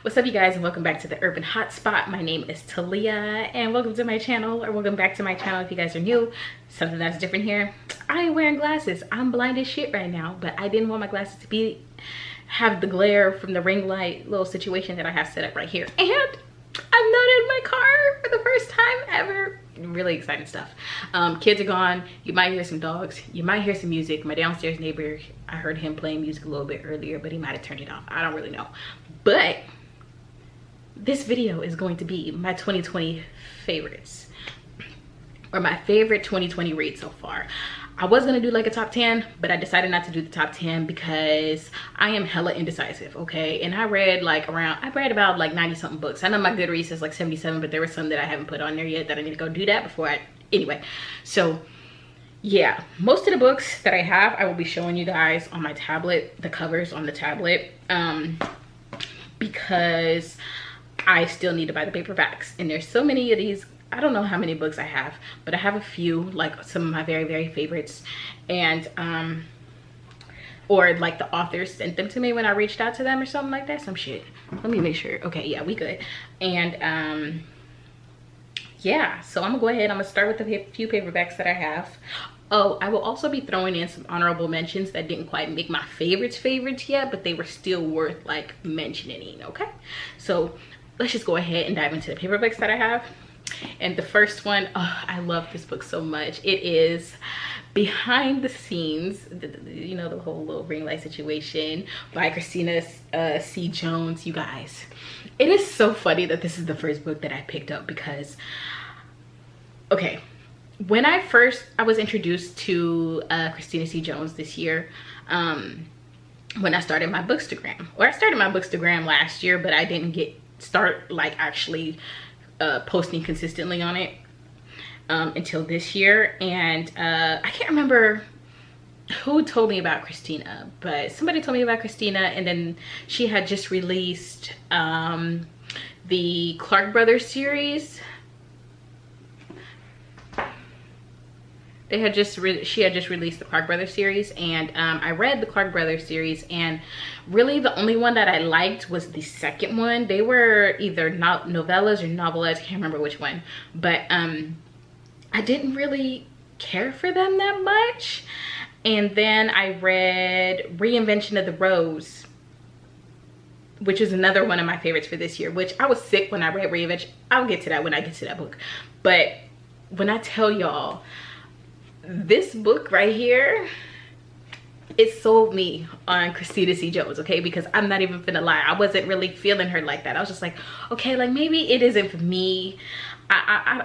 What's up, you guys, and welcome back to the Urban Hotspot. My name is Talia, and welcome to my channel, or welcome back to my channel if you guys are new. Something that's different here, I ain't wearing glasses. I'm blind as shit right now, but I didn't want my glasses to have the glare from the ring light little situation that I have set up right here. And I'm not in my car for the first time ever. Really exciting stuff. Kids are gone. You might hear some dogs. You might hear some music. My downstairs neighbor, I heard him playing music a little bit earlier, but he might have turned it off. I don't really know. But this video is going to be my 2020 favorites, or my favorite 2020 reads so far. I was gonna do like a top 10, but I decided not to do the top 10 because I am hella indecisive, okay? And I read about like 90 something books. I know my Goodreads is like 77, but there were some that I haven't put on there yet that I need to go do that before anyway. So yeah, most of the books that I have, I will be showing you guys on my tablet, the covers on the tablet, because I still need to buy the paperbacks, and there's so many of these. I don't know how many books I have, but I have a few, like some of my very favorites, and or like the authors sent them to me when I reached out to them or something like that, some shit. Let me make sure. Okay, yeah, we good. And yeah, so I'm gonna go ahead. I'm gonna start with the few paperbacks that I have. Oh, I will also be throwing in some honorable mentions that didn't quite make my favorites yet, but they were still worth like mentioning. Okay, so let's just go ahead and dive into the paperbacks that I have. And the first one, oh, I love this book so much. It is Behind the Scenes, you know, the whole little ring light situation by Christina C. Jones. You guys, it is so funny that this is the first book that I picked up because, okay, when I was introduced to Christina C. Jones this year, when I started my Bookstagram, or I started my Bookstagram last year, but I didn't start like actually posting consistently on it until this year. And I can't remember who told me about Christina, but somebody told me about Christina, and then she had just released the Clark Brothers series. She had just released the Clark Brothers series, and I read the Clark Brothers series, and really the only one that I liked was the second one. They were either novellas or novellas, I can't remember which one, but I didn't really care for them that much. And then I read Reinvention of the Rose, which is another one of my favorites for this year, which I was sick when I read Reinvention. I'll get to that when I get to that book. But when I tell y'all, this book right here, it sold me on Christina C. Jones, okay? Because I'm not even finna lie, I wasn't really feeling her like that. I was just like, okay, like maybe it isn't for me.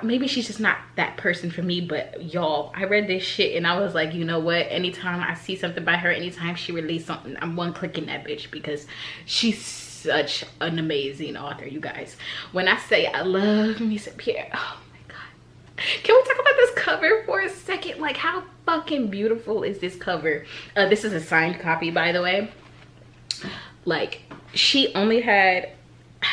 Maybe she's just not that person for me. But y'all, I read this shit and I was like, you know what? Anytime I see something by her, anytime she released something, I'm one clicking that bitch, because she's such an amazing author, you guys. When I say I love me some Pierre, oh, can we talk about this cover for a second? Like, how fucking beautiful is this cover? This is a signed copy, by the way. Like, she only had,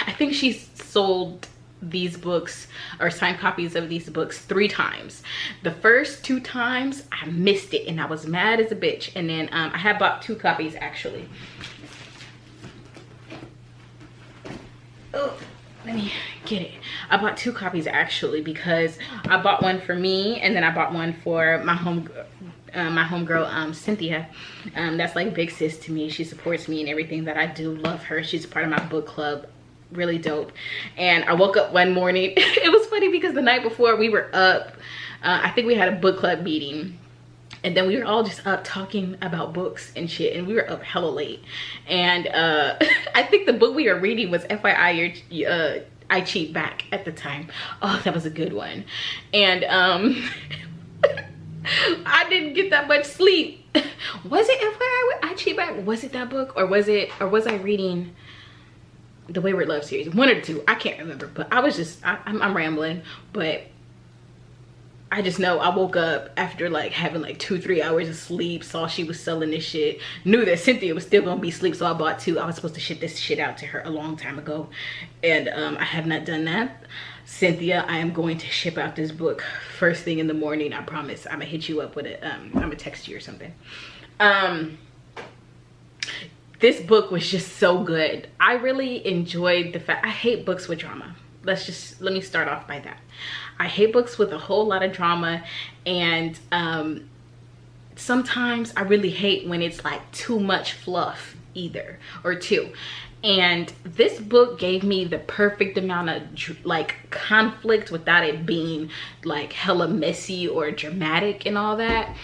I think she sold these books, or signed copies of these books, 3 times. The first 2 times I missed it and I was mad as a bitch. And then I had bought 2 copies actually. Oh, let me get it. I bought 2 copies actually, because I bought one for me, and then I bought one for my homegirl Cynthia. That's like big sis to me. She supports me in everything that I do. Love her. She's a part of my book club. Really dope. And I woke up one morning. It was funny because the night before we were up, I think we had a book club meeting, and then we were all just up talking about books and shit, and we were up hella late. And I think the book we were reading was FYI I Cheat Back at the time. Oh, that was a good one. And I didn't get that much sleep. Was it FYI I Cheat Back? Was it that book, or was I reading the Wayward Love series? One or 2, I can't remember. But I was just, I'm rambling, but I just know I woke up after like having like 2-3 hours of sleep, saw she was selling this shit, knew that Cynthia was still gonna be asleep, so I bought 2. I was supposed to ship this shit out to her a long time ago, and I have not done that. Cynthia, I am going to ship out this book first thing in the morning. I promise. I'm gonna hit you up with it. I'm gonna text you or something. this book was just so good. I really enjoyed the fact, I hate books with drama. Let me start off by that. I hate books with a whole lot of drama, and sometimes I really hate when it's like too much fluff either, or too. And this book gave me the perfect amount of like conflict without it being like hella messy or dramatic and all that.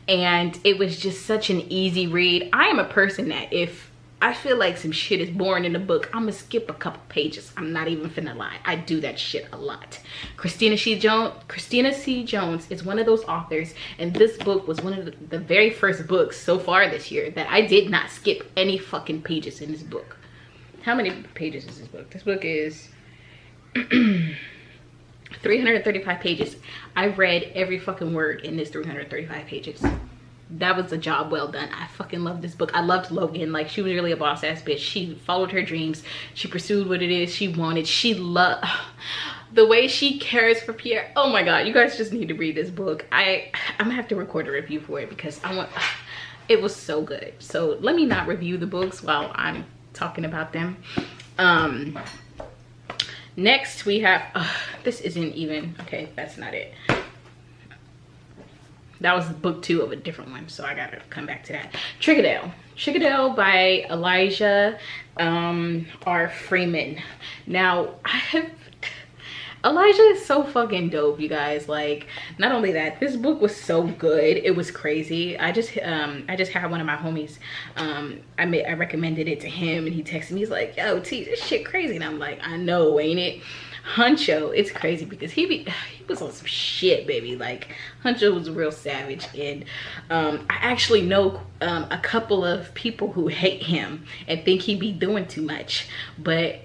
And it was just such an easy read. I am a person that if I feel like some shit is boring in the book, I'm gonna skip a couple pages. I'm not even finna lie. I do that shit a lot. Christina C. Jones is one of those authors, and this book was one of the very first books so far this year that I did not skip any fucking pages in this book. How many pages is this book? This book is 335 pages. I read every fucking word in this 335 pages. That was a job well done. I fucking love this book. I loved Logan. Like, she was really a boss ass bitch. She followed her dreams. She pursued what it is she wanted. She loved the way she cares for Pierre. Oh my god, you guys just need to read this book. I'm gonna have to record a review for it because it was so good. So let me not review the books while I'm talking about them. Next we have this isn't even okay, that's not it. That was book 2 of a different one, so I gotta come back to that. Triggeredale by Elijah R. Freeman. Now, Elijah is so fucking dope, you guys. Like, not only that, this book was so good, it was crazy. I just had one of my homies, I recommended it to him, and he texted me, he's like, yo T, this shit crazy. And I'm like, I know, ain't it? Huncho, it's crazy because he was on some shit, baby. Like, Huncho was real savage. And I actually know a couple of people who hate him and think he be doing too much, but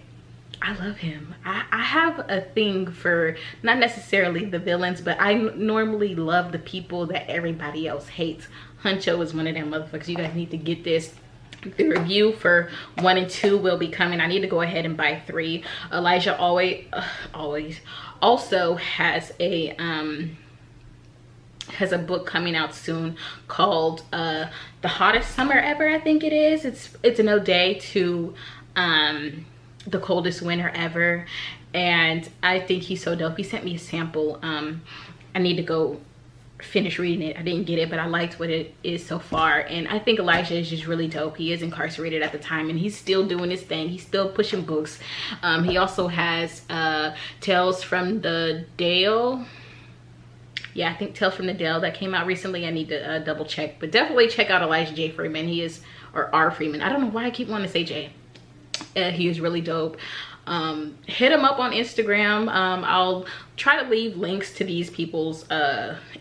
I love him. I have a thing for not necessarily the villains, but I normally love the people that everybody else hates. Huncho is one of them motherfuckers. You guys need to get this. The review for 1 and 2 will be coming. I need to go ahead and buy 3. Elijah always also has a book coming out soon called The Hottest Summer Ever, I think it is. It's an ode to the coldest winter ever, and I think he's so dope. He sent me a sample. I need to go finish reading it. I didn't get it, but I liked what it is so far, and I think Elijah is just really dope. He is incarcerated at the time, and he's still doing his thing. He's still pushing books. He also has Tales from the Dale. Yeah, I think Tales from the Dale that came out recently. I need to double check, but definitely check out Elijah J. Freeman. He is, or R. Freeman. I don't know why I keep wanting to say J. He is really dope. Hit him up on Instagram. I'll try to leave links to these people's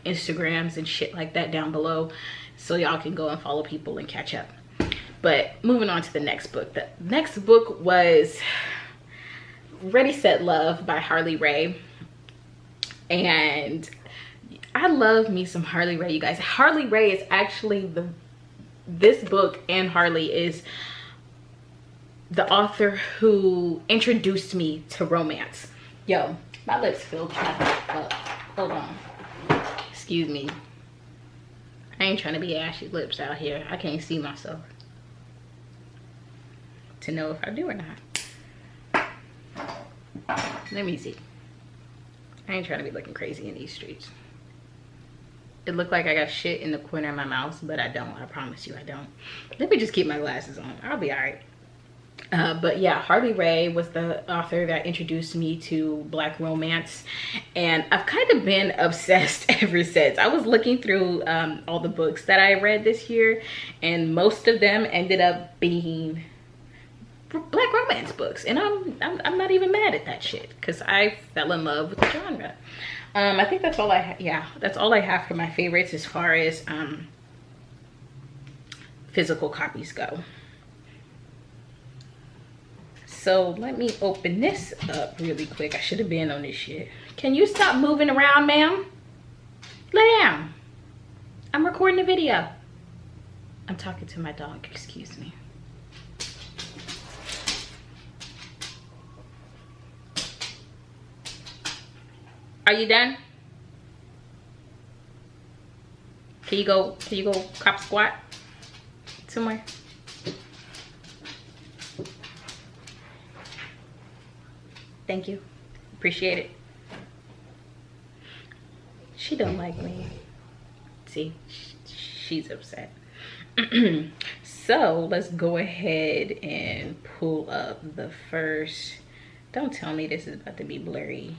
Instagrams and shit like that down below, so y'all can go and follow people and catch up. But moving on to the next book. The next book was Ready Set Love by Harley Ray, and I love me some Harley Ray, you guys. Harley Ray is actually this book, and Harley is the author who introduced me to romance. Yo, my lips feel chopped up. Hold on. Excuse me. I ain't trying to be ashy lips out here. I can't see myself to know if I do or not. Let me see. I ain't trying to be looking crazy in these streets. It looked like I got shit in the corner of my mouth, but I don't. I promise you I don't. Let me just keep my glasses on. I'll be all right. But yeah, Harley Ray was the author that introduced me to Black romance, and I've kind of been obsessed ever since. I was looking through all the books that I read this year, and most of them ended up being Black romance books, and I'm not even mad at that shit because I fell in love with the genre. I think that's all that's all I have for my favorites as far as physical copies go. So let me open this up really quick. I should have been on this shit. Can you stop moving around, ma'am? Lay down. I'm recording a video. I'm talking to my dog, excuse me. Are you done? Can you go cop squat somewhere? Thank you. Appreciate it. She don't like me. See, she's upset. So let's go ahead and pull up the first. Don't tell me this is about to be blurry.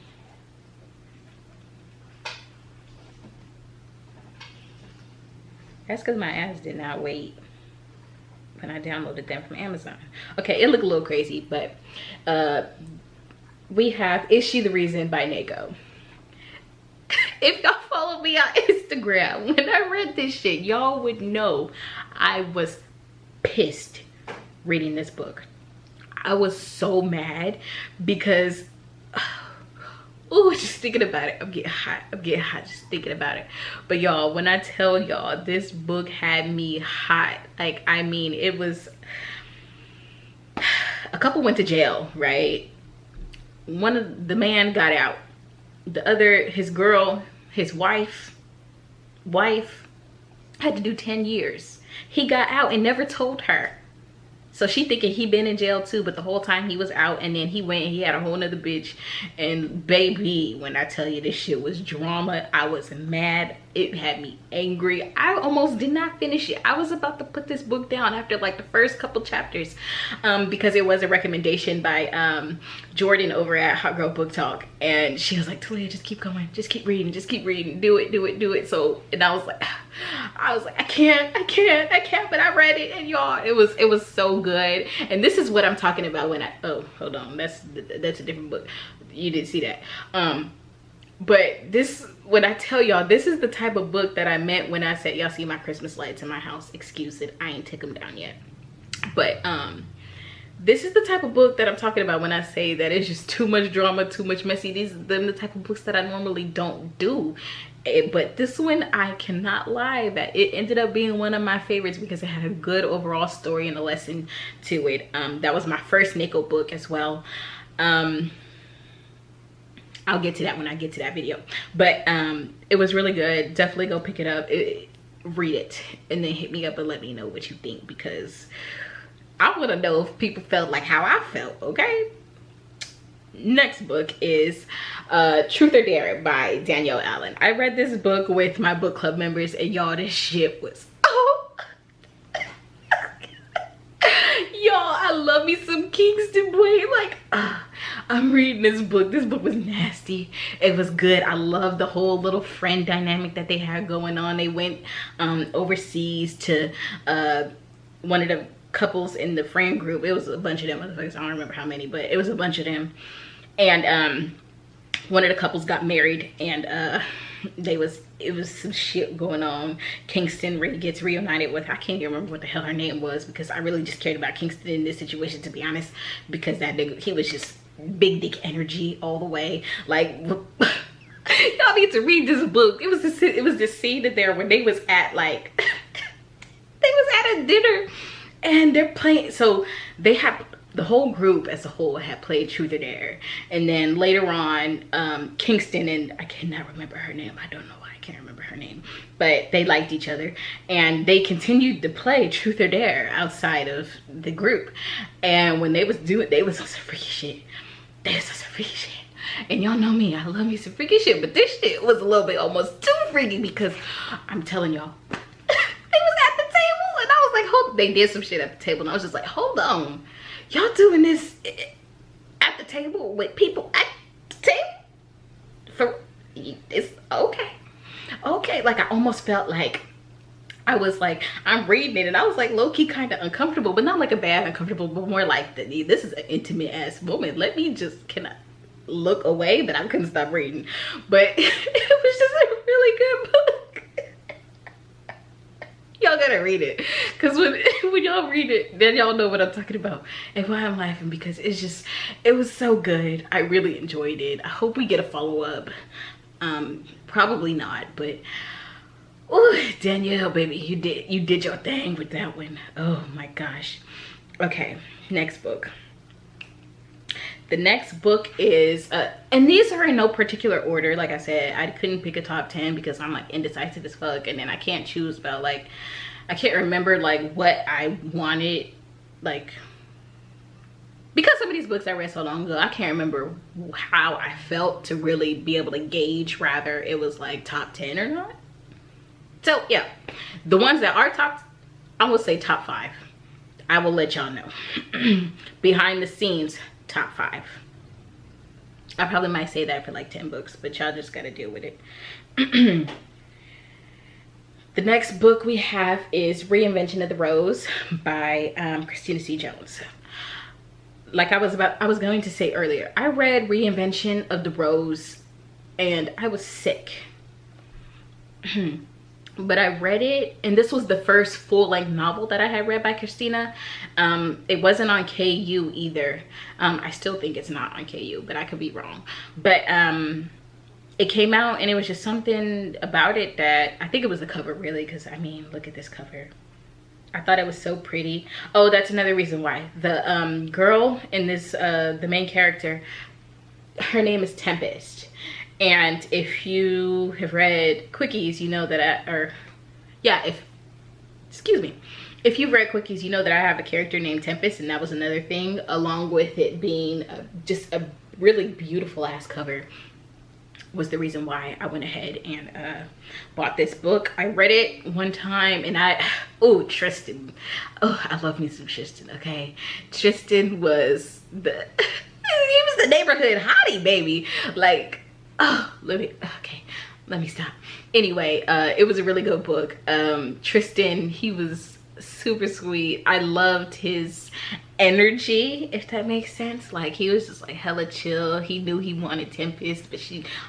That's because my ass did not wait when I downloaded them from Amazon. Okay, it looked a little crazy, but we have Is She the Reason by Nego. If y'all follow me on Instagram, when I read this shit, y'all would know I was pissed reading this book. I was so mad because oh, just thinking about it, I'm getting hot just thinking about it. But y'all, when I tell y'all, this book had me hot. Like, I mean, it was, a couple went to jail, right? One of the man got out. The other, his girl, his wife had to do 10 years. He got out and never told her. So she thinking he been in jail too, but the whole time he was out, and then he went and he had a whole nother bitch. And baby, when I tell you this shit was drama, I was mad. It had me angry. I almost did not finish it. I was about to put this book down after like the first couple chapters, because it was a recommendation by Jordan over at Hot Girl Book Talk, and she was like, Talia, just keep going, just keep reading, do it. So, and I was like, I can't, but I read it, and y'all, it was so good. And this is what I'm talking about when I, oh, hold on, that's a different book. You didn't see that. But this, when I tell y'all, this is the type of book that I meant when I said, y'all see my Christmas lights in my house. Excuse it, I ain't take them down yet. But this is the type of book that I'm talking about when I say that it's just too much drama, too much messy. These are the type of books that I normally don't do. But this one, I cannot lie that it ended up being one of my favorites because it had a good overall story and a lesson to it. That was my first Nego book as well. I'll get to that when I get to that video. But it was really good. Definitely go pick it up. Read it and then hit me up and let me know what you think, because I want to know if people felt like how I felt, okay? Next book is Truth or Dare by Danielle Allen. I read this book with my book club members, and y'all, this shit was, oh. Y'all, I love me some Kingston Boy. Like, I'm reading this book. This book was nasty. It was good. I love the whole little friend dynamic that they had going on. They went overseas to one of the couples in the friend group. It was a bunch of them motherfuckers. I don't remember how many, but it was a bunch of them. And one of the couples got married, and it was some shit going on. Kingston really gets reunited with, I can't even remember what the hell her name was, because I really just cared about Kingston in this situation, to be honest, because that nigga, he was just big dick energy all the way. Like, y'all need to read this book. It was this scene in there when they was at like they was at a dinner and they're playing, so they have, the whole group as a whole had played Truth or Dare, and then later on Kingston and, I cannot remember her name, I don't know why I can't remember her name, but they liked each other and they continued to play Truth or Dare outside of the group. And when they was doing, they was on some freaky shit. They was on some freaky shit. And y'all know me, I love me some freaky shit, but this shit was a little bit almost too freaky, because I'm telling y'all, they was at the table and I was like, hold, they did some shit at the table and I was just like, hold on, y'all doing this at the table with people at the table? For, it's okay. Like, I almost felt like, I was like, I'm reading it and I was like low-key kind of uncomfortable, but not like a bad uncomfortable, but more like, this is an intimate ass moment, let me just, can I look away? But I couldn't stop reading. But it was just a really good book. Y'all gotta read it, because when y'all read it, then y'all know what I'm talking about and why I'm laughing, because it's just, it was so good. I really enjoyed it. I hope we get a follow-up. Probably not, but oh, Danielle, baby, you did your thing with that one. Oh my gosh. Okay, next book. The next book is, and these are in no particular order. Like I said, I couldn't pick a top 10 because I'm like indecisive as fuck, and then I can't choose about, like, I can't remember like what I wanted, like because some of these books I read so long ago, I can't remember how I felt to really be able to gauge rather it was like top 10 or not. So yeah, the ones that are top, I will say top 5. I will let y'all know. Behind the scenes, top 5. I probably might say that for like 10 books, but y'all just gotta deal with it. The next book we have is Reinvention of the Rose by Christina C. Jones. Like I was going to say earlier, I read Reinvention of the Rose and I was sick. But I read it, and this was the first full-length novel that I had read by Christina. It wasn't on KU either. I still think it's not on KU, but I could be wrong. But it came out, and it was just something about it that, I think it was the cover really, because I mean, look at this cover. I thought it was so pretty. Oh, that's another reason why. The girl in this, the main character, her name is Tempest. And if you have read Quickies, you know that if you've read Quickies, you know that I have a character named Tempest, and that was another thing, along with it being just a really beautiful ass cover, was the reason why I went ahead and bought this book. I read it one time and Tristan. Oh, I love me some Tristan, okay? Tristan was he was the neighborhood hottie, baby. Like, oh, let me stop. Anyway, it was a really good book. Tristan, he was super sweet. I loved his energy, if that makes sense. Like, he was just like hella chill. He knew he wanted Tempest, but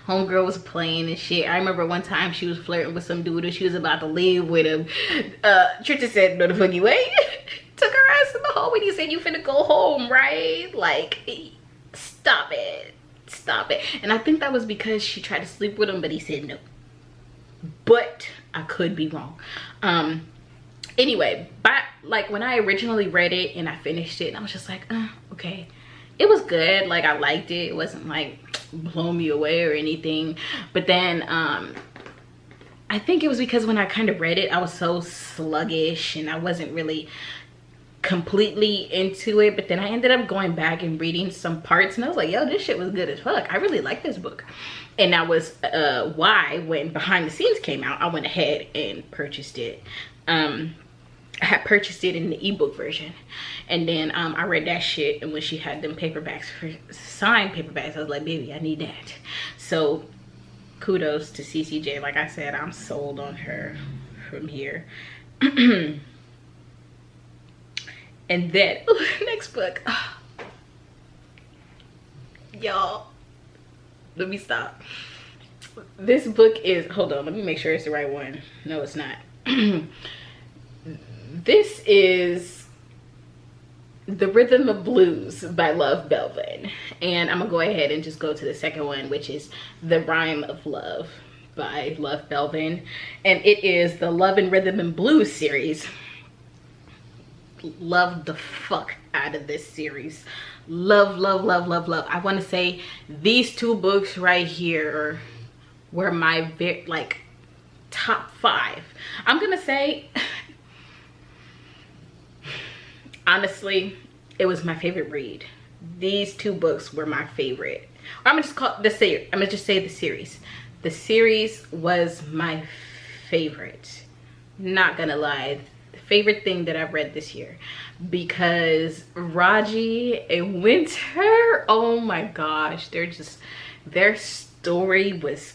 homegirl was playing and shit. I remember one time she was flirting with some dude and she was about to leave with him. Tristan said, no the fuck you ain't. Took her ass in the hallway and he said, you finna go home, right? Like, stop it. Stop it. And I think that was because she tried to sleep with him, but he said no. But I could be wrong. Anyway, but like when I originally read it and I finished it, and I was just like, okay, it was good. Like, I liked it. It wasn't like blow me away or anything. But then I think it was because when I kind of read it, I was so sluggish and I wasn't really completely into it. But then I ended up going back and reading some parts and I was like, yo, this shit was good as fuck. I really like this book. And that was why when Behind the Scenes came out, I went ahead and purchased it. I had purchased it in the ebook version, and then I read that shit, and when she had them paperbacks, for signed paperbacks, I was like, baby, I need that. So kudos to CCJ. Like I said, I'm sold on her from here. And then next book, y'all, let me stop. This book is, hold on, let me make sure it's the right one. No, it's not. This is The Rhythm of Blues by Love Belvin, and I'm gonna go ahead and just go to the second one, which is The Rhyme of Love by Love Belvin, and it is the Love and Rhythm and Blues series. Love the fuck out of this series. Love, love, love, love, love. I want to say these two books right here were my like top 5. I'm gonna say honestly, it was my favorite read. These two books were my favorite. Or I'm gonna just call it the series. I'm gonna just say the series. The series was my favorite. Not gonna lie, the favorite thing that I've read this year, because Raji and Winter, oh my gosh, their story was,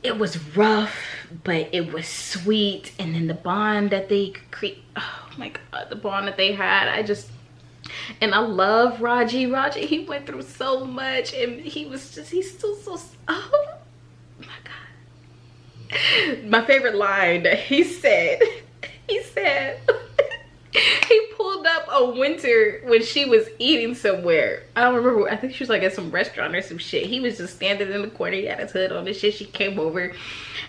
it was rough, but it was sweet. And then the bond that they create, oh my god, the bond that they had, and I love Raji. He went through so much, and he's still so, oh my god. My favorite line that he said, he pulled up a Winter when she was eating somewhere. I don't remember, I think she was like at some restaurant or some shit. He was just standing in the corner, he had his hood on and shit. She came over,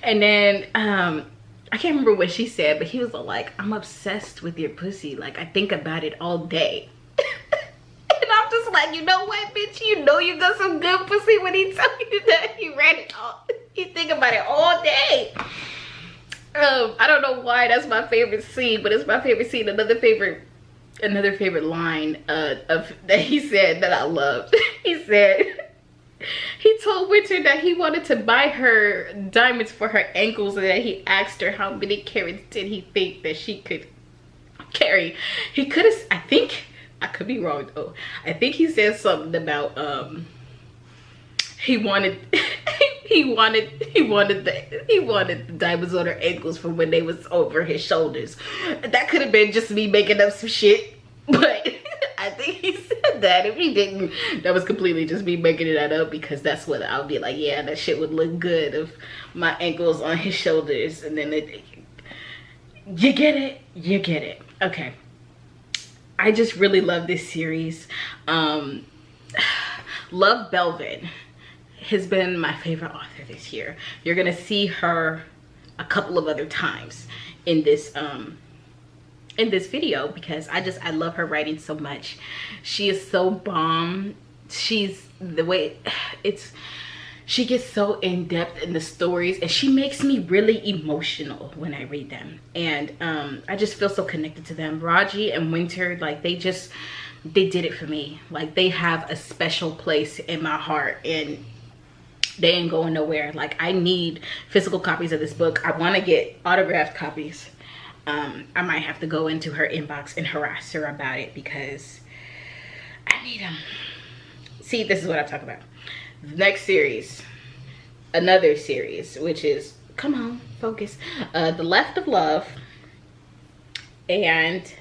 and then I can't remember what she said, but he was like, I'm obsessed with your pussy, like I think about it all day. And I'm just like, you know what, bitch, you know you got some good pussy when he tell you that he read it all, you think about it all day. I don't know why that's my favorite scene, but it's my favorite scene. Another favorite another favorite line of that he said that I loved. He said, he told Winter that he wanted to buy her diamonds for her ankles, and that he asked her how many carats did he think that she could carry. He could have, I think, I could be wrong though, I think he said something about he wanted he wanted the diamonds on her ankles for when they was over his shoulders. That could have been just me making up some shit, but I think he said that. If he didn't, that was completely just me making that up, because that's what I'll be like, yeah, that shit would look good of my ankles on his shoulders. And then you get it, you get it. Okay, I just really love this series. Love Belvin has been my favorite author this year. You're gonna see her a couple of other times in this video, because I love her writing so much. She is so bomb. She's the way she gets so in depth in the stories, and she makes me really emotional when I read them. And I just feel so connected to them. Raji and Winter, like they did it for me. Like they have a special place in my heart, and they ain't going nowhere. Like I need physical copies of this book. I want to get autographed copies. I might have to go into her inbox and harass her about it, because I need them. See, this is what I'm talking about. The next series, another series, which is, come on, focus. The Left of Love and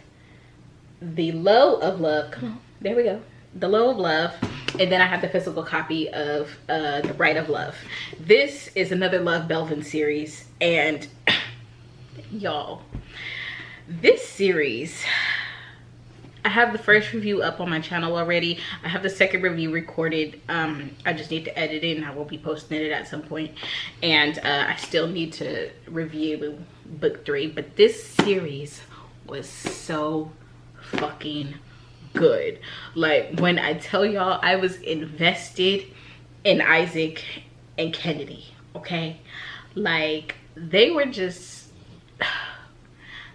the Low of Love. Come on, there we go. The Low of Love. And then I have the physical copy of The Right of Love. This is another Love Belvin series, and y'all, this series, I have the first review up on my channel already. I have the second review recorded. I just need to edit it, and I will be posting it at some point. And I still need to review book 3, but this series was so fucking good. Like when I tell y'all, I was invested in Isaac and Kennedy, okay? Like they were just,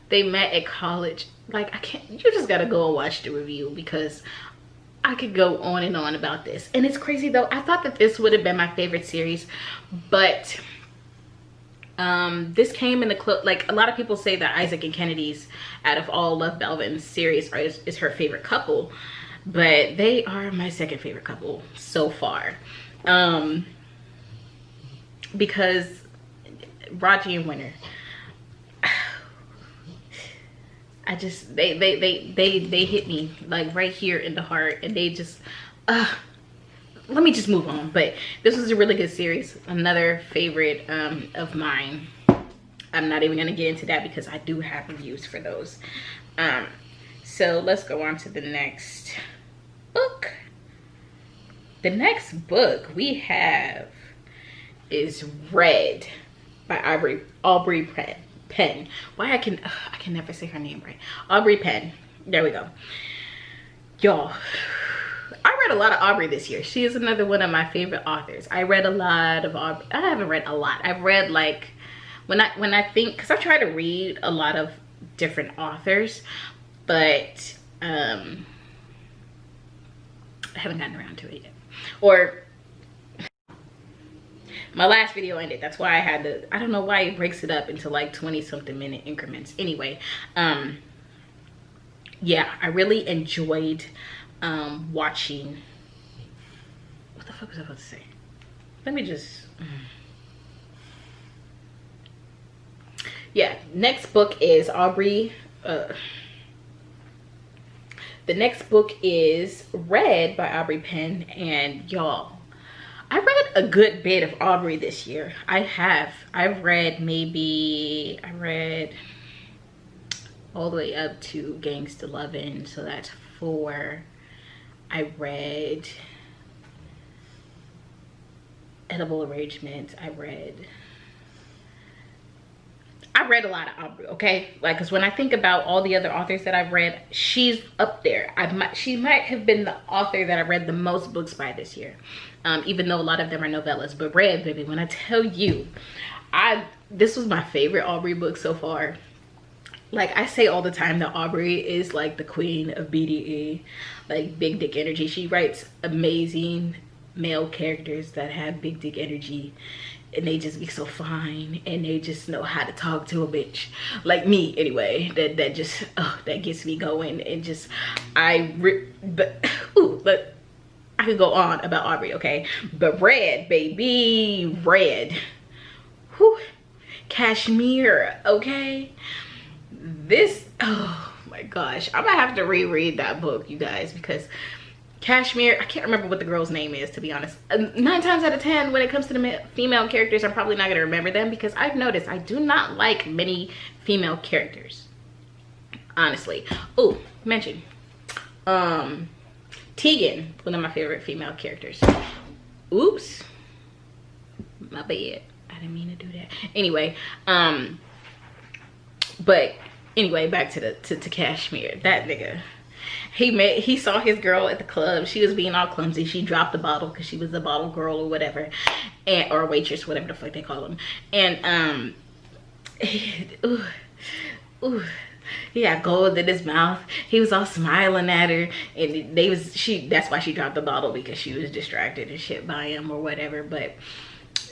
they met at college. Like I can't, you just gotta go and watch the review, because I could go on and on about this. And it's crazy though, I thought that this would have been my favorite series, but this came in the like a lot of people say that Isaac and Kennedy's, out of all Love Belvin's series, is her favorite couple, but they are my second favorite couple so far, because Raji and Winter, I just they hit me like right here in the heart, and they just let me just move on. But this was a really good series, another favorite of mine. I'm not even gonna get into that because I do have reviews for those. So let's go on to the next book. The next book we have is Red by Aubrey Penn. Why I can never say her name right. Aubrey Penn. There we go. Y'all, I read a lot of Aubrey this year. She is another one of my favorite authors. I read a lot of Aubrey. I haven't read a lot. I've read like, when I think, because I try to read a lot of different authors, but I haven't gotten around to it yet. Or my last video ended. That's why I had to, I don't know why it breaks it up into like 20 something minute increments. Anyway, yeah, I really enjoyed watching, what the fuck was I about to say? Let me just, yeah, next book is Aubrey, the next book is Red by Aubrey Penn. And y'all, I read a good bit of Aubrey this year. I've read maybe, I read all the way up to Gangsta Lovin', so that's 4. I read Edible Arrangement. I read a lot of Aubrey, okay? Like, because when I think about all the other authors that I've read, she's up there. She might have been the author that I read the most books by this year, even though a lot of them are novellas. But Red, baby, when I tell you, this was my favorite Aubrey book so far. like I say all the time that Aubrey is like the queen of BDE, like big dick energy. She writes amazing male characters that have big dick energy, and they just be so fine, and they just know how to talk to a bitch like me anyway. That just that gets me going. And just but I could go on about Aubrey, okay? But Red, baby, Red, whew, Cashmere, okay? This, oh my gosh, I'm gonna have to reread that book, you guys, because Cashmere, I can't remember what the girl's name is, to be honest. 9 times out of 10 when it comes to the female characters, I'm probably not gonna remember them, because I've noticed I do not like many female characters, honestly. Oh, mention Tegan, one of my favorite female characters. Oops, my bad, I didn't mean to do that. Anyway, but anyway, back to Cashmere. That nigga, he saw his girl at the club. She was being all clumsy. She dropped the bottle because she was a bottle girl or whatever, and or waitress, whatever the fuck they call them. And he had gold in his mouth. He was all smiling at her, and that's why she dropped the bottle, because she was distracted and shit by him or whatever. But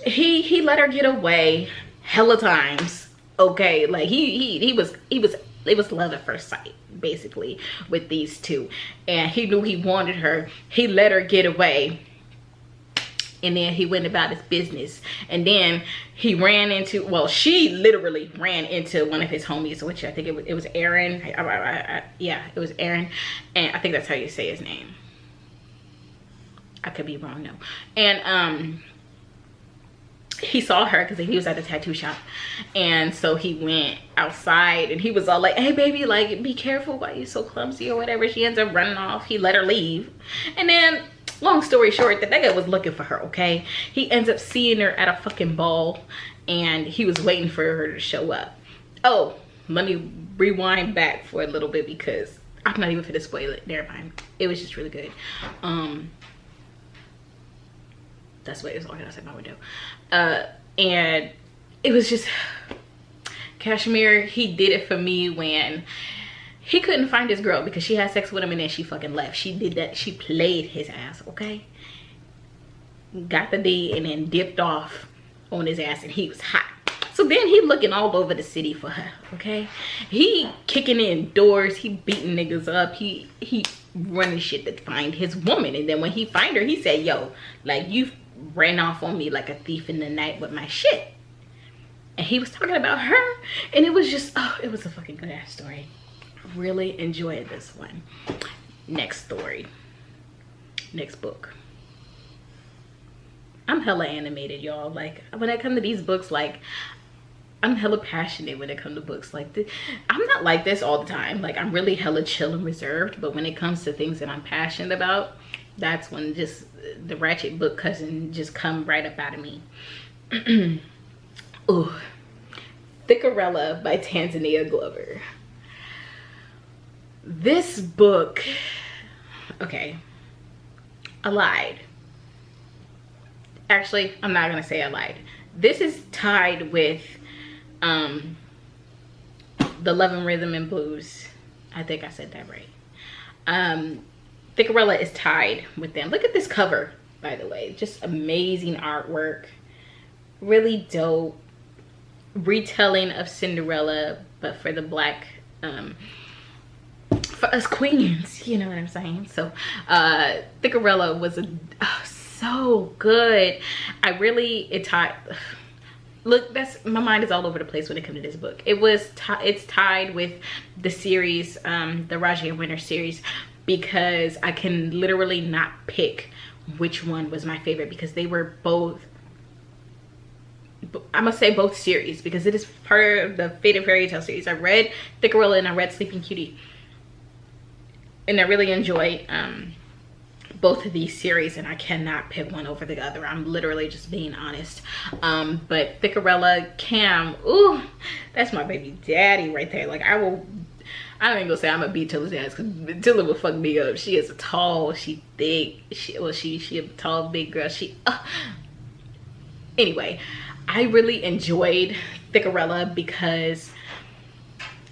he let her get away hella times, okay? Like it was love at first sight basically with these two, and he knew he wanted her. He let her get away, and then he went about his business. And then he ran into, well, she literally ran into one of his homies, which I think it was Aaron. Yeah, it was Aaron, and I think that's how you say his name. I could be wrong, no. And he saw her because he was at the tattoo shop, and so he went outside, and he was all like, hey baby, like be careful, why you so clumsy or whatever. She ends up running off. He let her leave, and then long story short, the nigga was looking for her, okay? He ends up seeing her at a fucking ball, and he was waiting for her to show up. Oh, let me rewind back for a little bit, because I'm not even finna spoil it. Never mind. It was just really good. That's what it was looking outside my window. And it was just, Cashmere, he did it for me when he couldn't find his girl because she had sex with him and then she fucking left. She did that. She played his ass, okay? Got the D and then dipped off on his ass, and he was hot. So then he looking all over the city for her, okay? He kicking in doors. He beating niggas up. He running shit to find his woman. And then when he find her, he said, yo, like, you ran off on me like a thief in the night with my shit. And he was talking about her, and it was just, oh, it was a fucking good ass story. Really enjoyed this one. Next story, next book. I'm hella animated, y'all. Like, when it comes to these books, like, I'm hella passionate when it comes to books like this. I'm not like this all the time. Like, I'm really hella chill and reserved, but when it comes to things that I'm passionate about, that's when just the ratchet book cousin just come right up out of me. Ooh, Thickerella by Tanzania Glover. This book, okay, I lied. Actually, I'm not gonna say I lied. This is tied with the Love and Rhythm and Blues. I think I said that right. Thickerella is tied with them. Look at this cover, by the way. Just amazing artwork. Really dope. Retelling of Cinderella, but for the black, for us queens, you know what I'm saying? So Thickerella was so good. Look, my mind is all over the place when it comes to this book. It's tied with the series, the Raja and Winter series, because I can literally not pick which one was my favorite, because they were both, I must say both series, because it is part of the Fate and Fairy Tale series. I read Thickerella and I read Sleeping Cutie, and I really enjoyed both of these series, and I cannot pick one over the other. I'm literally just being honest. But Thickerella, Cam, ooh, that's my baby daddy right there. Like, I don't even gonna say I'm gonna beat Tilla's ass, because Tilla will fuck me up. She is tall, she thick, she a tall big girl. Anyway, I really enjoyed Thickerella because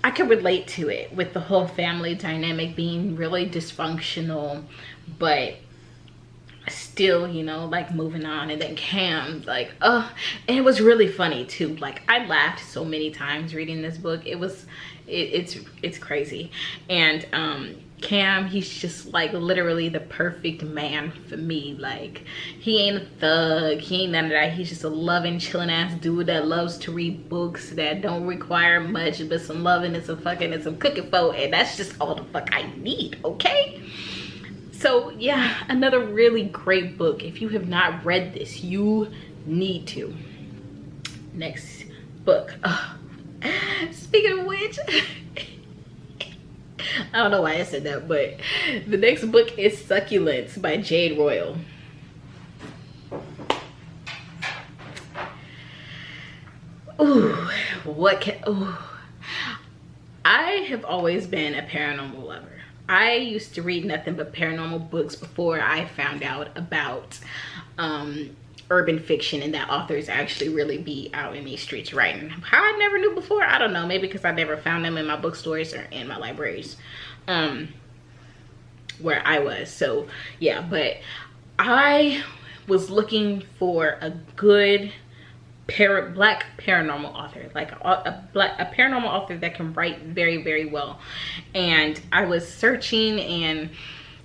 I could relate to it with the whole family dynamic being really dysfunctional, but still, you know, like moving on. And then Cam, like, and it was really funny too. Like, I laughed so many times reading this book. It's crazy. And Cam, he's just like literally the perfect man for me. Like, he ain't a thug, he ain't none of that. He's just a loving, chilling ass dude that loves to read books that don't require much but some loving and some fucking and some cooking for, and that's just all the fuck I need, okay? So yeah, another really great book. If you have not read this, you need to. Next book. Speaking of which, I don't know why I said that, but the next book is Succulents by Jade Royal. Ooh, I have always been a paranormal lover. I used to read nothing but paranormal books before I found out about urban fiction and that authors actually really be out in these streets writing. How I never knew before, I don't know. Maybe because I never found them in my bookstores or in my libraries where I was. So yeah, but I was looking for a good black paranormal author, like a paranormal author that can write very, very well. And I was searching and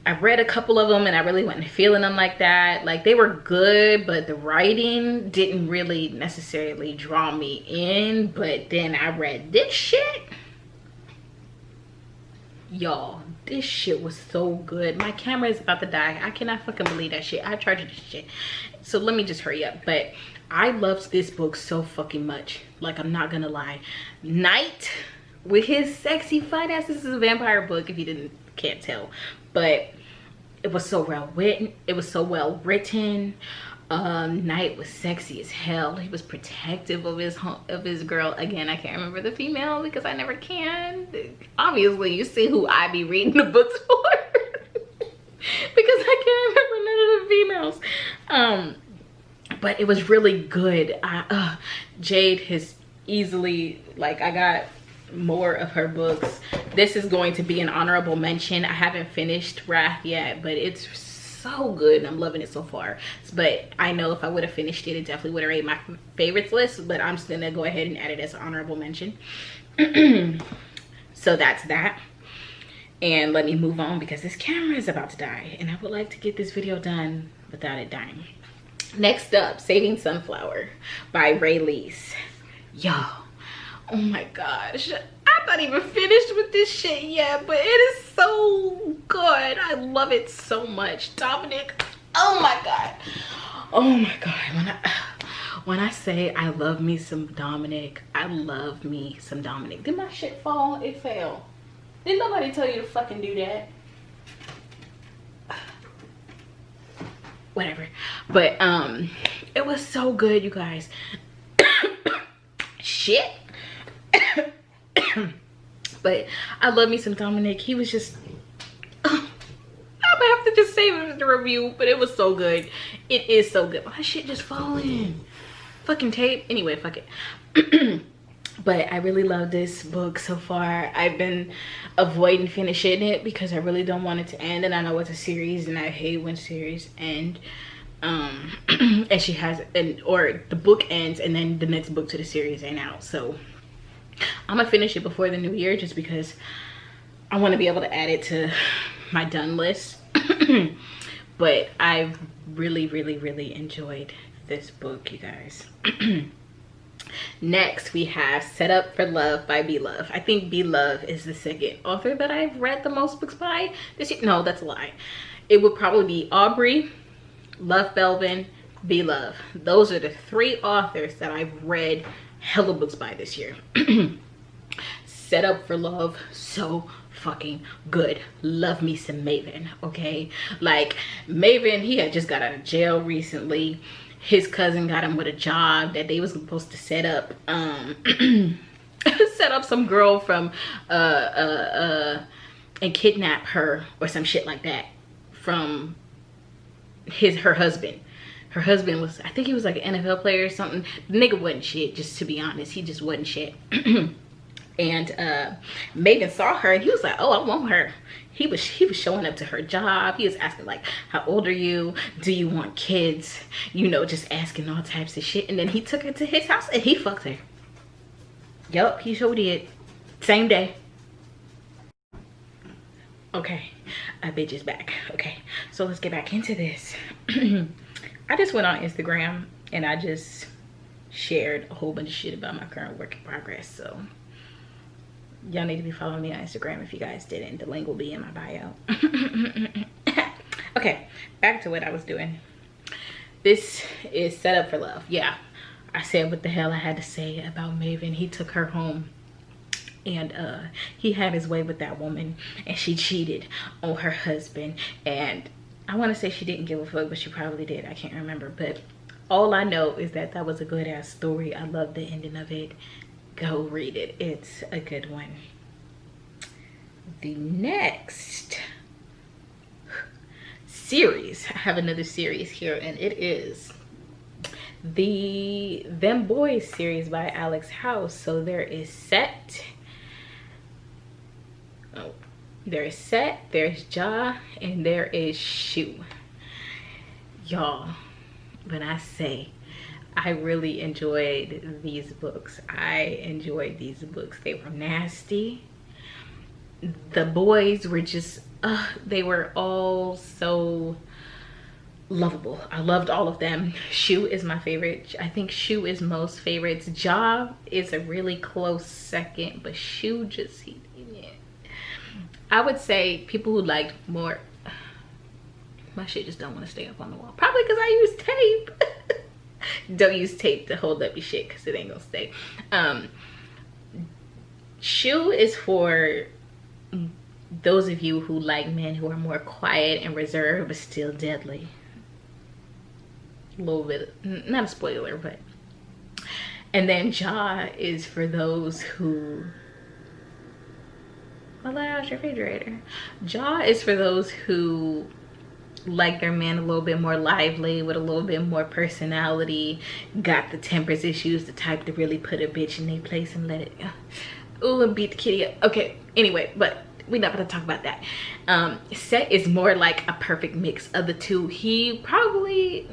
I read a couple of them and I really wasn't feeling them like that. Like, they were good, but the writing didn't really necessarily draw me in. But then I read this shit. Y'all, this shit was so good. My camera is about to die. I cannot fucking believe that shit. I charged this shit. So let me just hurry up. But I loved this book so fucking much. Like, I'm not gonna lie. Knight with his sexy fine ass. This is a vampire book if you can't tell. But it was so well written. It was so well written. Knight was sexy as hell. He was protective of his girl. Again, I can't remember the female because I never can. Obviously, you see who I be reading the books for. Because I can't remember none of the females. But it was really good. Jade has easily, like, I got more of her books. This is going to be an honorable mention. I haven't finished Wrath yet, but it's so good. I'm loving it so far. But I know if I would have finished it, it definitely would have made my favorites list, but I'm just gonna go ahead and add it as an honorable mention. So that's that. And let me move on because this camera is about to die and I would like to get this video done without it dying. Next up, Saving Sunflower by Ray Lease. Y'all, oh my gosh, I'm not even finished with this shit yet, but it is so good. I love it so much. Dominic, oh my god, oh my god. When I say I love me some Dominic, I love me some Dominic. Did my shit fall? It fell. Did nobody tell you to fucking do that? Whatever. But it was so good, you guys. Shit. But I love me some Dominic. He was just I'm gonna have to just save it as the review, but it was so good. It is so good. My shit just falling. Fucking tape. Anyway, fuck it. But I really love this book so far. I've been avoiding finishing it because I really don't want it to end, and I know it's a series and I hate when series end. And she has or the book ends and then the next book to the series ain't out. So I'm gonna finish it before the new year just because I want to be able to add it to my done list. But I've really, really, really enjoyed this book, you guys. Next we have Set Up for Love by B Love. I think B Love is the second author that I've read the most books by this year. No, that's a lie. It would probably be Aubrey, Love Belvin, B Love. Those are the three authors that I've read hella books by this year. Set Up for Love, so fucking good. Love me some Maven, okay? Like, Maven, he had just got out of jail recently. His cousin got him with a job that they was supposed to set up set up some girl from and kidnap her or some shit like that from her husband. Her husband was, I think he was like an NFL player or something. The nigga wasn't shit, just to be honest. He just wasn't shit. And Maven saw her and he was like, oh, I want her. He was showing up to her job. He was asking like, how old are you? Do you want kids? You know, just asking all types of shit. And then he took her to his house and he fucked her. Yup, he sure did. Same day. Okay, a bitch is back. Okay, so let's get back into this. I just went on Instagram and I just shared a whole bunch of shit about my current work in progress. So y'all need to be following me on Instagram if you guys didn't. The link will be in my bio. Okay, back to what I was doing. This is Set Up for Love. Yeah, I said what the hell I had to say about Maven. He took her home and he had his way with that woman and she cheated on her husband. And I want to say she didn't give a fuck, but she probably did. I can't remember. But all I know is that that was a good ass story. I love the ending of it. Go read it. It's a good one. The next series, I have another series here, and it is the Them Boys series by Alex House. So there is Set. Oh, there is Set, there's Ja, and there is Shu. Y'all, when I say I really enjoyed these books, I enjoyed these books. They were nasty. The boys were just, they were all so lovable. I loved all of them. Shu is my favorite. I think Shu is most favorites. Ja is a really close second, but Shu just, I would say people who liked more, my shit just don't want to stay up on the wall. Probably because I use tape. Don't use tape to hold up your shit because it ain't gonna stay. Shu is for those of you who like men who are more quiet and reserved but still deadly. A little bit, not a spoiler, but. And then Ja is for those who, allow your refrigerator. Ja is for those who like their man a little bit more lively, with a little bit more personality, got the tempers issues, the type to really put a bitch in their place and let it, ooh, and beat the kitty up. Okay, anyway, but we're not gonna talk about that. Set is more like a perfect mix of the two. He probably,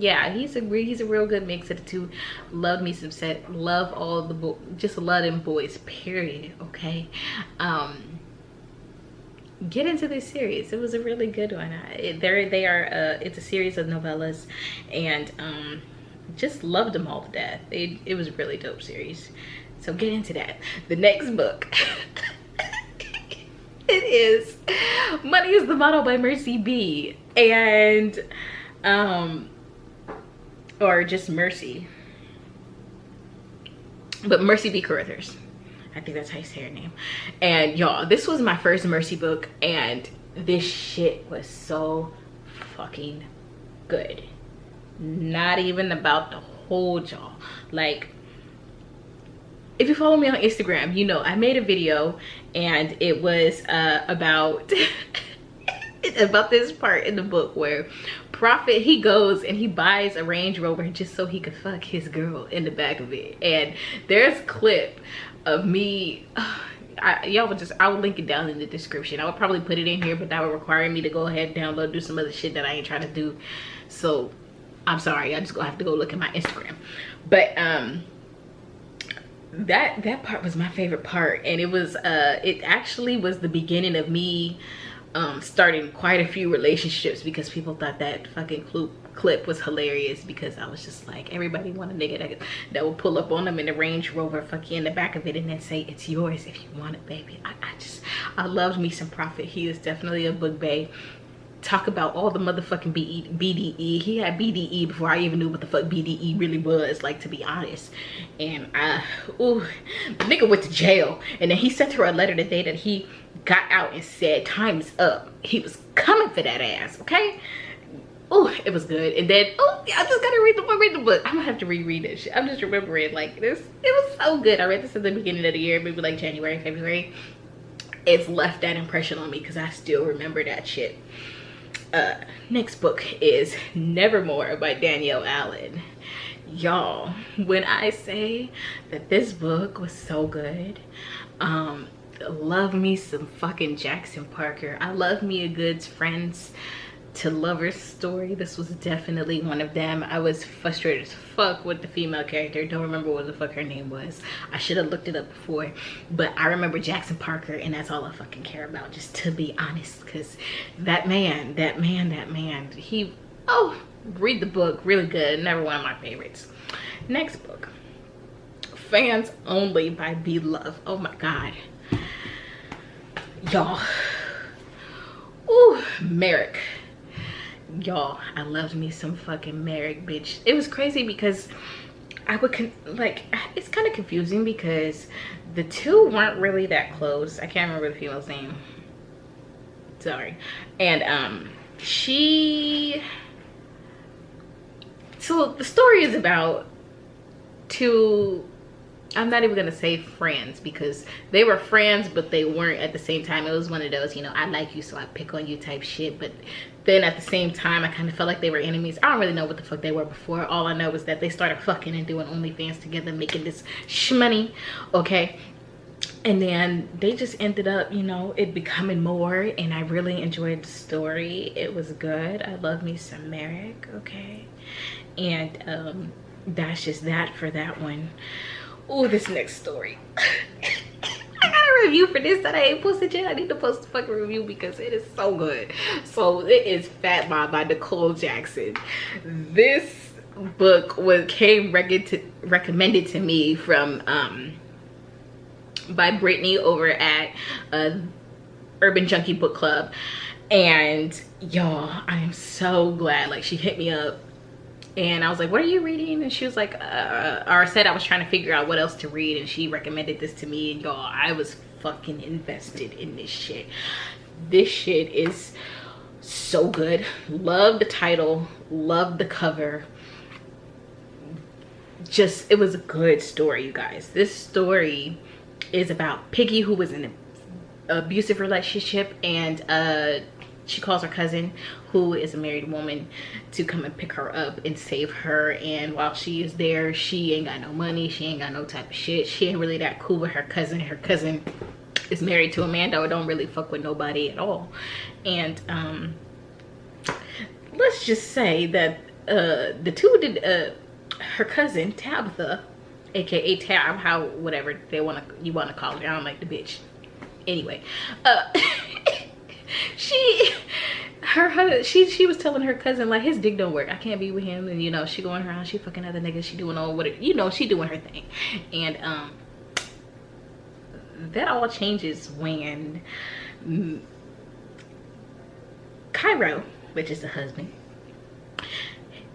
yeah, he's a real good mix of the two. Love me some Set. Love all the just love them boys, period. Okay. Get into this series. It was a really good one. It's a series of novellas, and just loved them all to death. It was a really dope series. So get into that. The next book it is Money is the Model by Mercy B, and or just Mercy, but Mercy B. Carruthers. I think that's how you say her name. And y'all, this was my first Mercy book, and this shit was so fucking good. Not even about the whole, y'all. Like, if you follow me on Instagram, you know I made a video and it was about about this part in the book where Prophet, he goes and he buys a Range Rover just so he could fuck his girl in the back of it. And there's a clip of me, y'all would just, I will link it down in the description. I would probably put it in here, but that would require me to go ahead and download, do some other shit that I ain't trying to do. So I'm sorry, I just gonna have to go look at my Instagram. But that part was my favorite part, and it was it actually was the beginning of me starting quite a few relationships, because people thought that fucking clip was hilarious, because I was just like, everybody want a nigga that will pull up on them in the Range Rover, fuck you in the back of it, and then say it's yours if you want it, baby. I loved me some Prophet. He is definitely a book bae. Talk about all the motherfucking BDE. He had BDE before I even knew what the fuck BDE really was, like, to be honest. And ooh, the nigga went to jail, and then he sent her a letter the day that he got out and said time's up. He was coming for that ass, okay? Oh, it was good. And then, oh, I just gotta read the book. I'm gonna have to reread it. I'm just remembering, like, this, it was so good. I read this at the beginning of the year, maybe like January, February. It's left that impression on me because I still remember that shit. Next book is Nevermore by Danielle Allen. Y'all, when I say that this book was so good, love me some fucking Jackson Parker. I love me a good friends to lovers story. This was definitely one of them. I was frustrated as fuck with the female character. Don't remember what the fuck her name was. I should have looked it up before, but I remember Jackson Parker, and that's all I fucking care about, just to be honest, because that man, he, oh, read the book, really good. Never one of my favorites. Next book, Fans Only by B Love. Oh my god, y'all. Ooh, Merrick. Y'all, I loved me some fucking Merrick, bitch. It was crazy because I would like, it's kind of confusing because the two weren't really that close. I can't remember the female's name, sorry. And so the story is about two, I'm not even gonna say friends, because they were friends but they weren't at the same time. It was one of those, you know, I like you so I pick on you type shit, but then at the same time I kind of felt like they were enemies. I don't really know what the fuck they were before. All I know was that they started fucking and doing OnlyFans together, making this shmoney, okay? And then they just ended up, you know, it becoming more, and I really enjoyed the story. It was good. I love me some Merrick, okay? And that's just that for that one. Oh, this next story. I got a review for this that I ain't posted yet. I need to post a fucking review because it is so good. So it is Fat Mom by Nicole Jackson. This book came recommended to me from by Brittany over at Urban Junkie Book Club, and y'all, I am so glad. Like, she hit me up and I was like, what are you reading? And she was like, or said I was trying to figure out what else to read, and she recommended this to me, and y'all, I was fucking invested in this shit. This shit is so good. Love the title, love the cover. Just, it was a good story, you guys. This story is about Piggy, who was in an abusive relationship, and she calls her cousin, who is a married woman, to come and pick her up and save her. And while she is there, she ain't got no money, she ain't got no type of shit. She ain't really that cool with her cousin. Her cousin is married to a man that don't really fuck with nobody at all. And let's just say that the two did, her cousin Tabitha, aka Tab, how whatever you want to call her, I don't like the bitch. Anyway, she was telling her cousin, like, his dick don't work, I can't be with him, and you know, she going around, she fucking other niggas, she doing all what, you know, she doing her thing. And that all changes when Cairo, which is the husband,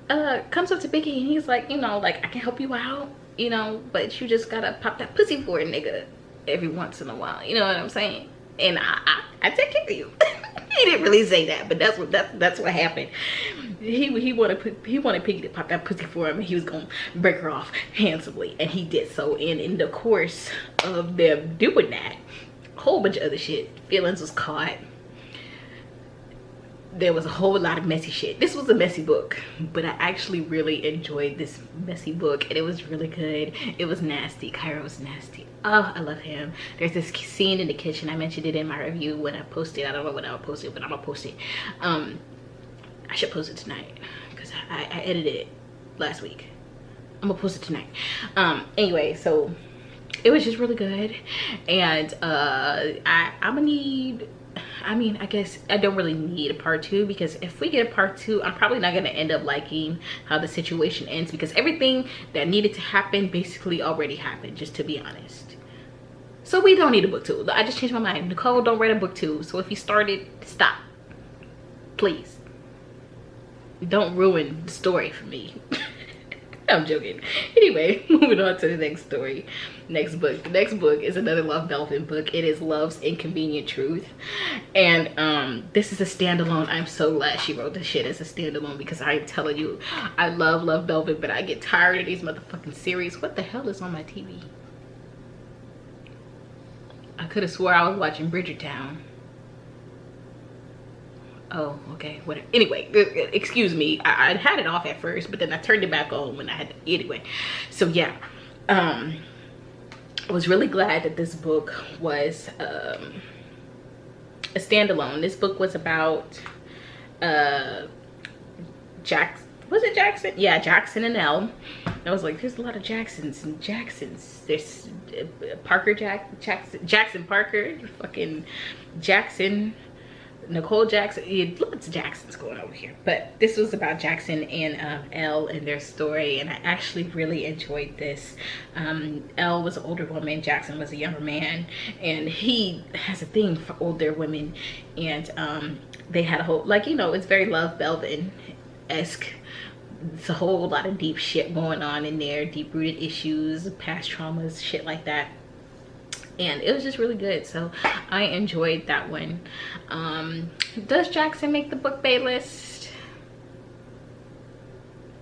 comes up to Biggie, and he's like, you know, like, I can help you out, you know, but you just gotta pop that pussy for a nigga every once in a while, you know what I'm saying? And I take care of you. He didn't really say that, but that's what happened. He wanted Piggy to pop that pussy for him, and he was gonna break her off handsomely, and he did so. And in the course of them doing that, a whole bunch of other shit, feelings was caught. There was a whole lot of messy shit. This was a messy book, but I actually really enjoyed this messy book, and it was really good. It was nasty. Cairo was nasty. Oh, I love him. There's this scene in the kitchen. I mentioned it in my review when I posted. I don't know when I'll post it, but I'm gonna post it. I should post it tonight because I edited it last week. I'm gonna post it tonight. Anyway, so it was just really good, and I'm gonna need, I mean, I guess I don't really need a part 2, because if we get a part 2, I'm probably not going to end up liking how the situation ends, because everything that needed to happen basically already happened, just to be honest. So we don't need a book 2. I just changed my mind. Nicole, don't write a book 2. So if you started, stop. Please. Don't ruin the story for me. I'm joking. Anyway, moving on to the next story. Next book. The next book is another Love Belvin book. It is Love's Inconvenient Truth. And this is a standalone. I'm so glad she wrote this shit as a standalone, because I'm telling you, I love Love Belvin, but I get tired of these motherfucking series. What the hell is on my TV? I could have swore I was watching Bridgertown. Oh, okay, whatever. Anyway, excuse me. I had it off at first, but then I turned it back on when I had to, anyway. So yeah, I was really glad that this book was a standalone. This book was about Jackson. Was it Jackson? Yeah, Jackson and Elle. I was like, there's a lot of Jacksons and Jacksons. There's Jackson Parker, fucking Jackson, Nicole Jackson. Yeah, lots of Jacksons going over here. But this was about Jackson and Elle and their story, and I actually really enjoyed this. Elle was an older woman, Jackson was a younger man, and he has a thing for older women. And they had a whole, like, you know, it's very Love Belvin-esque. It's a whole lot of deep shit going on in there, deep-rooted issues, past traumas, shit like that. And it was just really good, so I enjoyed that one. Does Jackson make the book bay list?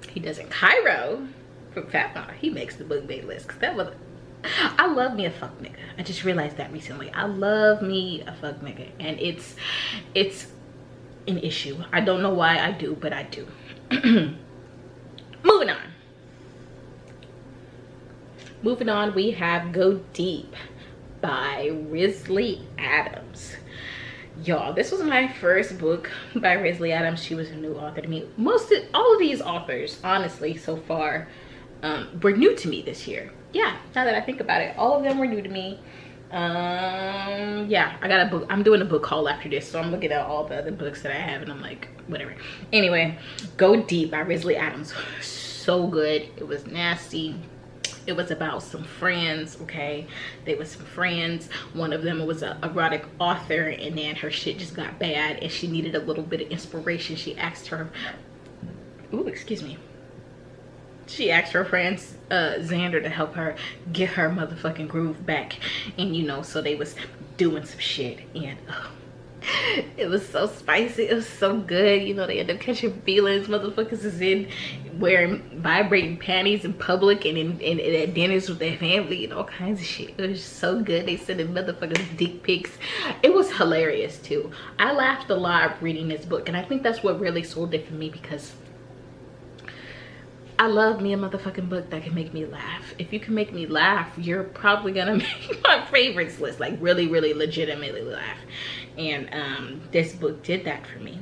He doesn't. Cairo from Fatma, he makes the book bay list, because that was, I love me a fuck nigga. I just realized that recently. I love me a fuck nigga, and it's an issue. I don't know why I do, but I do. Moving on, we have Go Deep by Risley Adams. Y'all, this was my first book by Risley Adams. She was a new author to me. All of these authors, honestly, so far, were new to me this year. Yeah, now that I think about it, all of them were new to me. Yeah, I got a book. I'm doing a book haul after this, so I'm looking at all the other books that I have, and I'm like, whatever. Anyway, Go Deep by Risley Adams. So good. It was nasty. It was about some friends, okay? They were some friends. One of them was an erotic author, and then her shit just got bad, and she needed a little bit of inspiration. She asked her, ooh, excuse me. She asked her friend Xander to help her get her motherfucking groove back. And, you know, so they was doing some shit, and it was so spicy. It was so good. You know, they end up catching feelings. Motherfuckers is in wearing vibrating panties in public and at dinners with their family and all kinds of shit. It was so good. They sending motherfuckers dick pics. It was hilarious too. I laughed a lot reading this book, and I think that's what really sold it for me, because I love me a motherfucking book that can make me laugh. If you can make me laugh, you're probably gonna make my favorites list, like really, really legitimately laugh. And this book did that for me.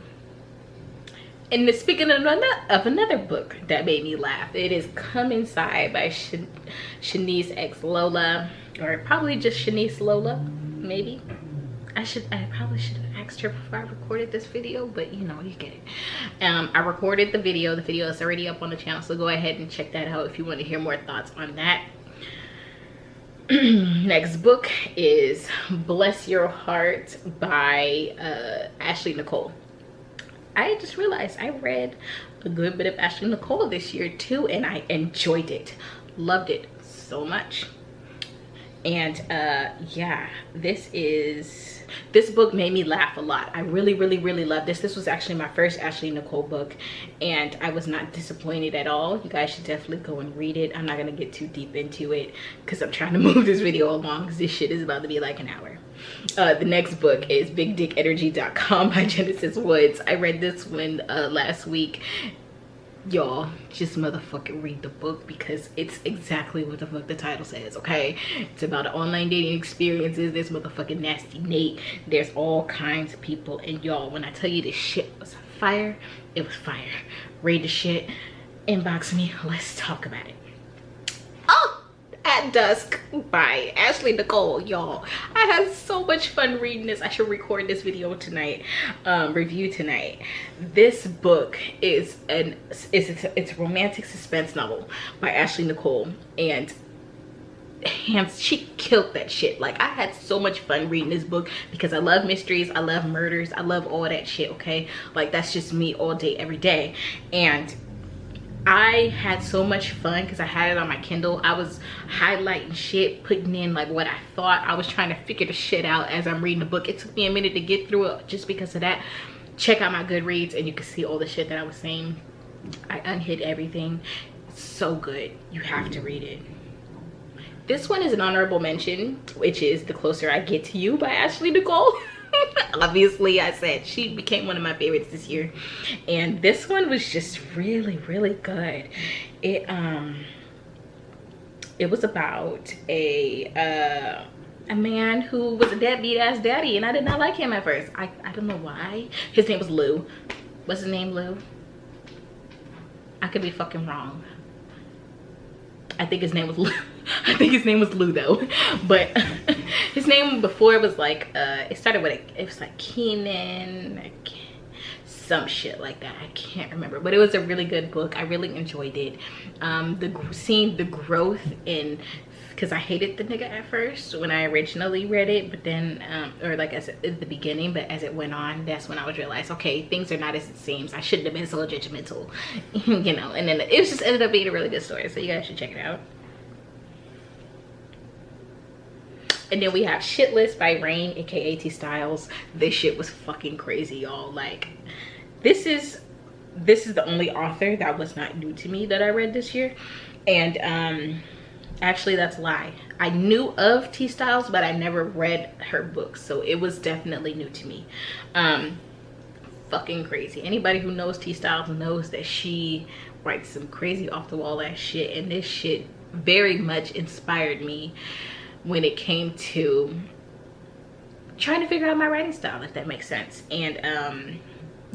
And speaking of another book that made me laugh, it is Come Inside by Shanice X Lola, or probably just Shanice Lola, maybe. I probably should have asked her before I recorded this video, but you know, you get it. I recorded the video. The video is already up on the channel, so go ahead and check that out if you want to hear more thoughts on that. Next book is Bless Your Heart by Ashley Nicole. I just realized I read a good bit of Ashley Nicole this year too, and I enjoyed it. Loved it so much. And yeah, this book made me laugh a lot. I really, really, really loved this. This was actually my first Ashley Nicole book, and I was not disappointed at all. You guys should definitely go and read it. I'm not gonna get too deep into it because I'm trying to move this video along, because this shit is about to be like an hour. The next book is BigDickEnergy.com by Genesis Woods. I read this one last week. Y'all, just motherfucking read the book, because it's exactly what the fuck the title says, okay? It's about online dating experiences. There's motherfucking Nasty Nate. There's all kinds of people. And y'all, when I tell you this shit was fire, it was fire. Read the shit. Inbox me. Let's talk about it. Oh! At Dusk by Ashley Nicole. Y'all, I had so much fun reading this. I should record this video tonight, review tonight. This book is it's a romantic suspense novel by Ashley Nicole, and she killed that shit. Like, I had so much fun reading this book, because I love mysteries, I love murders, I love all that shit, okay? Like, that's just me all day every day. And I had so much fun because I had it on my Kindle. I was highlighting shit, putting in like what I thought. I was trying to figure the shit out as I'm reading the book. It took me a minute to get through it just because of that. Check out my Goodreads and you can see all the shit that I was saying. I unhid everything. It's so good. You have to read it. This one is an honorable mention, which is The Closer I Get to You by Ashley Nicole. Obviously, I said she became one of my favorites this year, and this one was just really, really good. It was about a man who was a deadbeat ass daddy, and I did not like him at first. I don't know why. His name was Lou. What's his name, Lou? I could be fucking wrong. I think his name was Lou. I think his name was Lou though. But his name before was like, it started with it was like Keenan, some shit like that. I can't remember, but it was a really good book. I really enjoyed it. Seeing the growth in, because I hated the nigga at first when I originally read it, but then or like as at the beginning, but as it went on, that's when I was realized, okay, things are not as it seems. I shouldn't have been so judgmental. You know. And then it just ended up being a really good story, so you guys should check it out. And then we have Shitless by Rain, aka T Styles. This shit was fucking crazy, y'all. Like, this is the only author that was not new to me that I read this year. And actually, that's a lie. I knew of T Styles, but I never read her books, so it was definitely new to me. Fucking crazy. Anybody who knows T Styles knows that she writes some crazy off the wall ass shit, and this shit very much inspired me when it came to trying to figure out my writing style, if that makes sense. And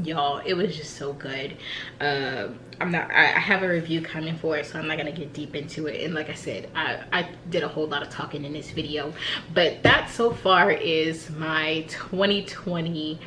y'all, it was just so good. I have a review coming for it, so I'm not gonna get deep into it. And like I said, I did a whole lot of talking in this video, but that so far is my 2020